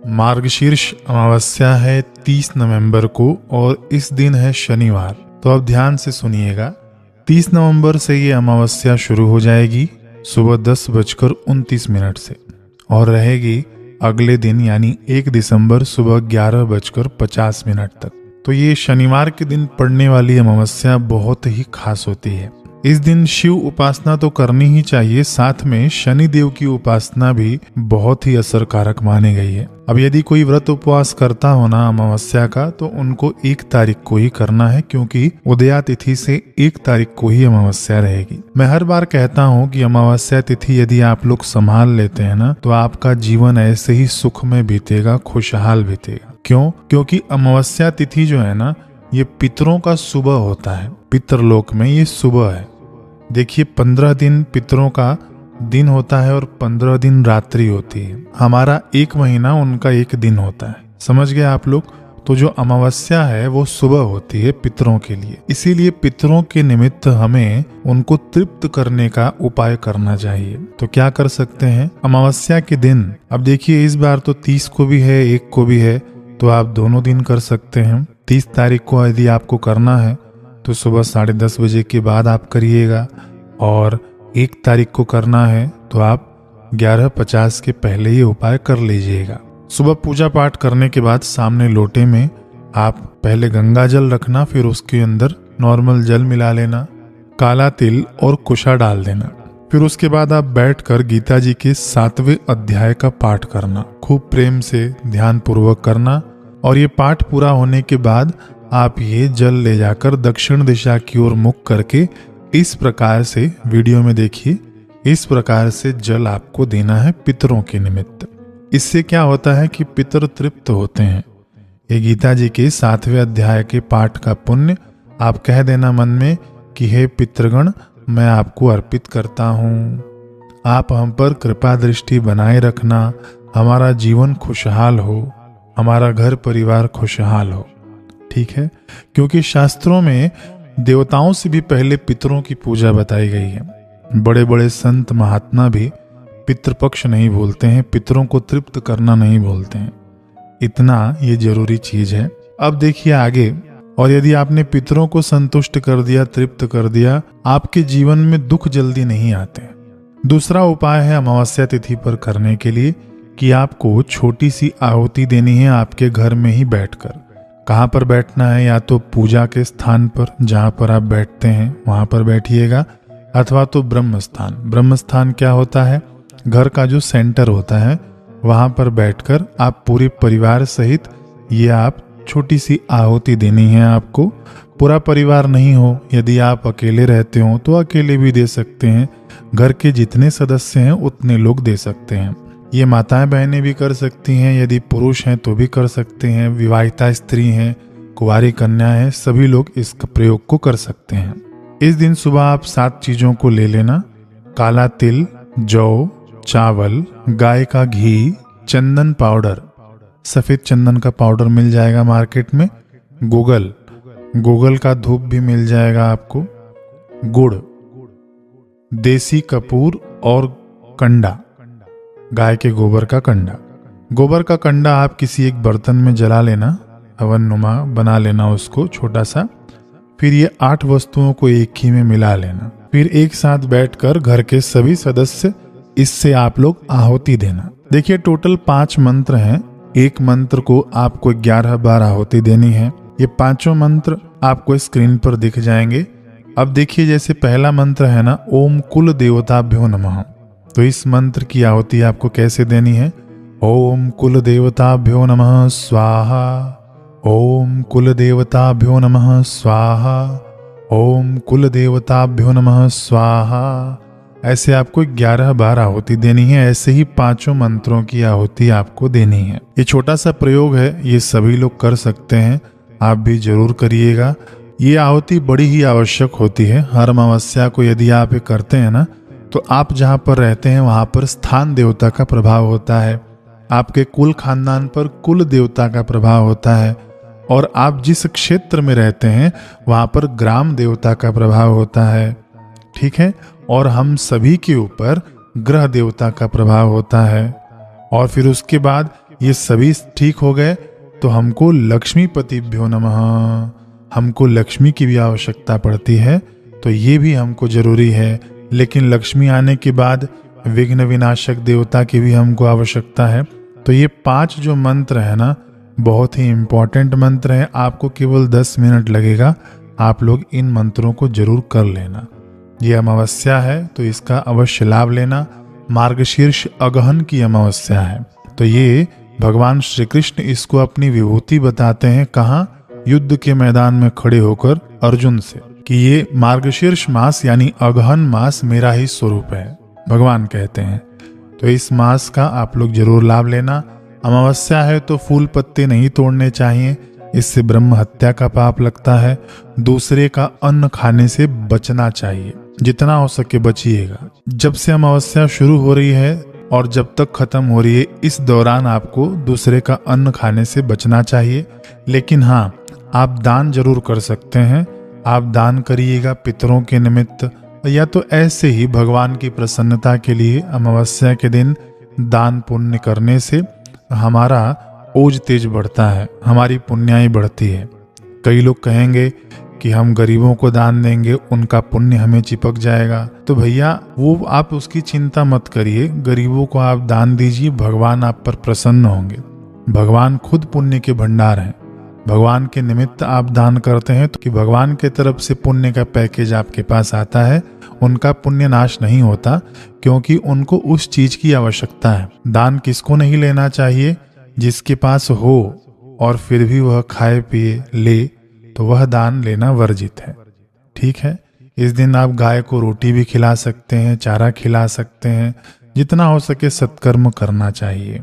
मार्गशीर्ष अमावस्या है 30 नवंबर को और इस दिन है शनिवार। तो अब ध्यान से सुनिएगा। 30 नवंबर से ये अमावस्या शुरू हो जाएगी सुबह 10:29 से और रहेगी अगले दिन यानी 1 दिसंबर सुबह 11:50 तक। तो ये शनिवार के दिन पड़ने वाली अमावस्या बहुत ही खास होती है। इस दिन शिव उपासना तो करनी ही चाहिए, साथ में शनि देव की उपासना भी बहुत ही असरकारक मानी गई है। अब यदि कोई व्रत उपवास करता हो ना अमावस्या का, तो उनको 1 तारीख को ही करना है, क्योंकि उदया तिथि से 1 तारीख को ही अमावस्या रहेगी। मैं हर बार कहता हूँ कि अमावस्या तिथि यदि आप लोग संभाल लेते हैं ना, तो आपका जीवन ऐसे ही सुख में बीतेगा, खुशहाल बीतेगा। क्यों? क्योंकि अमावस्या तिथि जो है ना, ये पितरों का सुबह होता है। पितरलोक में ये सुबह है। देखिए 15 दिन पितरों का दिन होता है और 15 दिन रात्रि होती है। हमारा 1 महीना उनका 1 दिन होता है। समझ गए आप लोग? तो जो अमावस्या है वो सुबह होती है पितरों के लिए। इसीलिए पितरों के निमित्त हमें उनको तृप्त करने का उपाय करना चाहिए। तो क्या कर सकते हैं अमावस्या के दिन? अब देखिए इस बार तो 30 को भी है 1 को भी है, तो आप दोनों दिन कर सकते हैं। 30 तारीख को यदि आपको करना है तो सुबह 10:30 बजे के बाद आप करिएगा, और 1 तारीख को करना है तो आप 11:50 के पहले ये उपाय कर लीजिएगा। सुबह पूजा पाठ करने के बाद सामने लोटे में आप पहले गंगा जल रखना, फिर उसके अंदर नॉर्मल जल मिला लेना, काला तिल और कुशा डाल देना। फिर उसके बाद आप बैठकर गीता जी के 7वें अध्याय का पाठ करना, खूब प्रेम से ध्यान पूर्वक करना। और ये पाठ पूरा होने के बाद आप ये जल ले जाकर दक्षिण दिशा की ओर मुख करके इस प्रकार से, वीडियो में देखिए, इस प्रकार से जल आपको देना है पितरों के निमित्त। इससे क्या होता है कि पितर तृप्त होते हैं। ये गीता जी के 7वें अध्याय के पाठ का पुण्य आप कह देना मन में कि हे पितृगण, मैं आपको अर्पित करता हूँ, आप हम पर कृपा दृष्टि बनाए रखना, हमारा जीवन खुशहाल हो, हमारा घर परिवार खुशहाल हो। ठीक है? क्योंकि शास्त्रों में देवताओं से भी पहले पितरों की पूजा बताई गई है। बड़े बड़े संत महात्मा भी पितृपक्ष नहीं भूलते हैं, पितरों को तृप्त करना नहीं भूलते हैं। इतना ये जरूरी चीज है। अब देखिए आगे, और यदि आपने पितरों को संतुष्ट कर दिया, तृप्त कर दिया, आपके जीवन में दुख जल्दी नहीं आते। दूसरा उपाय है अमावस्या तिथि पर करने के लिए कि आपको छोटी सी आहुति देनी है आपके घर में ही बैठकर। कहाँ पर बैठना है? या तो पूजा के स्थान पर जहाँ पर आप बैठते हैं वहाँ पर बैठिएगा, अथवा तो ब्रह्म स्थान। ब्रह्म स्थान क्या होता है? घर का जो सेंटर होता है, वहाँ पर बैठकर आप पूरे परिवार सहित ये आप छोटी सी आहुति देनी है आपको। पूरा परिवार नहीं हो, यदि आप अकेले रहते हो तो अकेले भी दे सकते हैं। घर के जितने सदस्य हैं उतने लोग दे सकते हैं। ये माताएं बहनें भी कर सकती हैं, यदि पुरुष हैं तो भी कर सकते हैं, विवाहिता स्त्री हैं, कुंवारी कन्या है, सभी लोग इस प्रयोग को कर सकते हैं। इस दिन सुबह आप 7 चीजों को ले लेना: काला तिल, जौ, चावल, गाय का घी, चंदन पाउडर, सफेद चंदन का पाउडर मिल जाएगा मार्केट में, गूगल का धूप भी मिल जाएगा आपको, गुड़, देसी कपूर और कंडा, गाय के गोबर का कंडा। गोबर का कंडा आप किसी एक बर्तन में जला लेना, हवन नुमा बना लेना उसको छोटा सा। फिर ये 8 वस्तुओं को एक ही में मिला लेना। फिर एक साथ बैठकर घर के सभी सदस्य इससे आप लोग आहुति देना। देखिए टोटल 5 मंत्र हैं। एक मंत्र को आपको 11 बार आहुति देनी है। ये 5 मंत्र आपको स्क्रीन पर दिख जाएंगे। अब देखिए जैसे पहला मंत्र है ना, ओम कुल देवताभ्यो नमः। तो इस मंत्र की आहुति आपको कैसे देनी है? ओम कुल देवताभ्यो नमः स्वाहा, ओम कुल देवताभ्यो नमः स्वाहा, ओम कुल देवताभ्यो नमः स्वाहा। ऐसे आपको 11 बार आहुति देनी है। ऐसे ही 5 मंत्रों की आहुति आपको देनी है। ये छोटा सा प्रयोग है, ये सभी लोग कर सकते हैं, आप भी जरूर करिएगा। ये आहुति बड़ी ही आवश्यक होती है। हर अमावस्या को यदि आप ये करते हैं ना, तो आप जहाँ पर रहते हैं वहाँ पर स्थान देवता का प्रभाव होता है, आपके कुल खानदान पर कुल देवता का प्रभाव होता है, और आप जिस क्षेत्र में रहते हैं वहाँ पर ग्राम देवता का प्रभाव होता है। ठीक है? और हम सभी के ऊपर ग्रह देवता का प्रभाव होता है। और फिर उसके बाद ये सभी ठीक हो गए तो हमको लक्ष्मीपतिभ्यो नमः, हमको लक्ष्मी की भी आवश्यकता पड़ती है, तो ये भी हमको जरूरी है। लेकिन लक्ष्मी आने के बाद विघ्न विनाशक देवता की भी हमको आवश्यकता है। तो ये 5 जो मंत्र है ना, बहुत ही इंपॉर्टेंट मंत्र है। आपको केवल 10 मिनट लगेगा, आप लोग इन मंत्रों को जरूर कर लेना। ये अमावस्या है तो इसका अवश्य लाभ लेना। मार्गशीर्ष अगहन की अमावस्या है, तो ये भगवान श्री कृष्ण इसको अपनी विभूति बताते हैं। कहाँ? युद्ध के मैदान में खड़े होकर अर्जुन से, कि ये मार्गशीर्ष मास यानी अगहन मास मेरा ही स्वरूप है, भगवान कहते हैं। तो इस मास का आप लोग जरूर लाभ लेना। अमावस्या है तो फूल पत्ते नहीं तोड़ने चाहिए, इससे ब्रह्म हत्या का पाप लगता है। दूसरे का अन्न खाने से बचना चाहिए, जितना हो सके बचिएगा। जब से अमावस्या शुरू हो रही है और जब तक खत्म हो रही है, इस दौरान आपको दूसरे का अन्न खाने से बचना चाहिए। लेकिन हाँ, आप दान जरूर कर सकते हैं। आप दान करिएगा पितरों के निमित्त, या तो ऐसे ही भगवान की प्रसन्नता के लिए। अमावस्या के दिन दान पुण्य करने से हमारा ओज तेज बढ़ता है, हमारी पुण्याई बढ़ती है। कई लोग कहेंगे कि हम गरीबों को दान देंगे, उनका पुण्य हमें चिपक जाएगा। तो भैया वो आप उसकी चिंता मत करिए, गरीबों को आप दान दीजिए, भगवान आप पर प्रसन्न होंगे। भगवान खुद पुण्य के भंडार हैं। भगवान के निमित्त आप दान करते हैं तो कि भगवान के तरफ से पुण्य का पैकेज आपके पास आता है। उनका पुण्य नाश नहीं होता, क्योंकि उनको उस चीज की आवश्यकता है। दान किसको नहीं लेना चाहिए? जिसके पास हो और फिर भी वह खाए पिए ले, तो वह दान लेना वर्जित है। ठीक है, इस दिन आप गाय को रोटी भी खिला सकते हैं, चारा खिला सकते हैं। जितना हो सके सत्कर्म करना चाहिए।